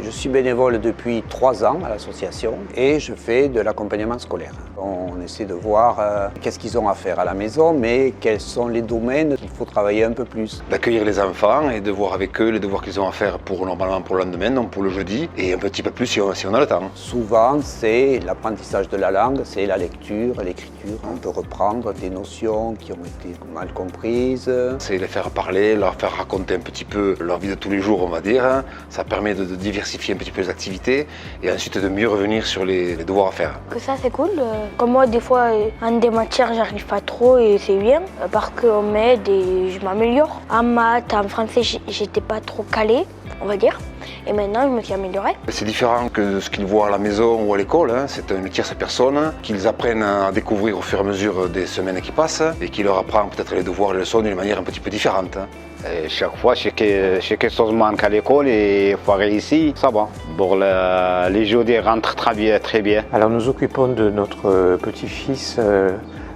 Je suis bénévole depuis 3 ans à l'association et je fais de l'accompagnement scolaire. On essaie de voir qu'est-ce qu'ils ont à faire à la maison, mais quels sont les domaines qu'il faut travailler un peu plus. D'accueillir les enfants et de voir avec eux les devoirs qu'ils ont à faire normalement pour le lendemain, donc pour le jeudi, et un petit peu plus si on a le temps. Souvent, c'est l'apprentissage de la langue, c'est la lecture, l'écriture. On peut reprendre des notions qui ont été mal comprises. C'est les faire parler, leur faire raconter un petit peu leur vie de tous les jours, on va dire. Ça permet de diversifier un petit peu les activités et ensuite de mieux revenir sur les devoirs à faire. Que ça c'est cool. Comme moi des fois en des matières j'arrive pas trop et c'est bien parce qu'on m'aide et je m'améliore. En maths, en français j'étais pas trop calée, on va dire. Et maintenant je me suis améliorée. C'est différent que ce qu'ils voient à la maison ou à l'école. C'est une tierce personne qu'ils apprennent à découvrir au fur et à mesure des semaines qui passent et qui leur apprend peut-être les devoirs et les leçons d'une manière un petit peu différente. Et chaque fois, si quelque chose manque à l'école et il faut réussir, ça va. Pour les jeudis rentrent très bien. Alors nous occupons de notre petit-fils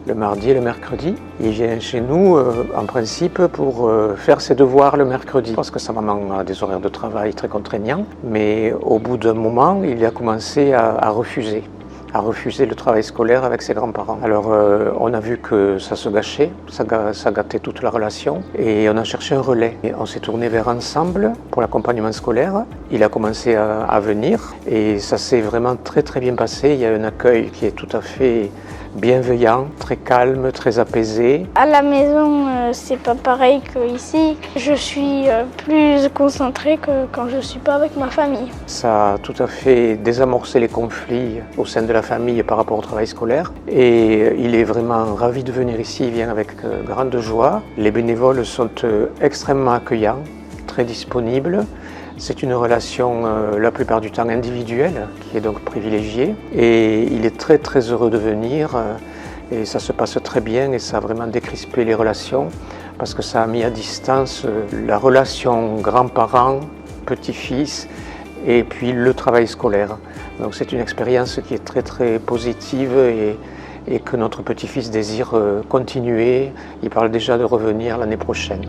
le mardi et le mercredi. Il vient chez nous en principe pour faire ses devoirs le mercredi parce que sa maman a des horaires de travail très contraignants. Mais au bout d'un moment, il a commencé à refuser le travail scolaire avec ses grands-parents. Alors on a vu que ça se gâchait, ça gâtait toute la relation et on a cherché un relais. Et on s'est tourné vers Ensemble pour l'accompagnement scolaire. Il a commencé à venir et ça s'est vraiment très bien passé. Il y a un accueil qui est tout à fait bienveillant, très calme, très apaisé. À la maison, c'est pas pareil qu'ici. Je suis plus concentrée que quand je suis pas avec ma famille. Ça a tout à fait désamorcé les conflits au sein de la famille par rapport au travail scolaire. Et il est vraiment ravi de venir ici, il vient avec grande joie. Les bénévoles sont extrêmement accueillants, très disponibles. C'est une relation la plupart du temps individuelle, qui est donc privilégiée. Et il est très heureux de venir. Et ça se passe très bien et ça a vraiment décrispé les relations parce que ça a mis à distance la relation grands-parents, petit-fils et puis le travail scolaire. Donc c'est une expérience qui est très positive et que notre petit-fils désire continuer. Il parle déjà de revenir l'année prochaine.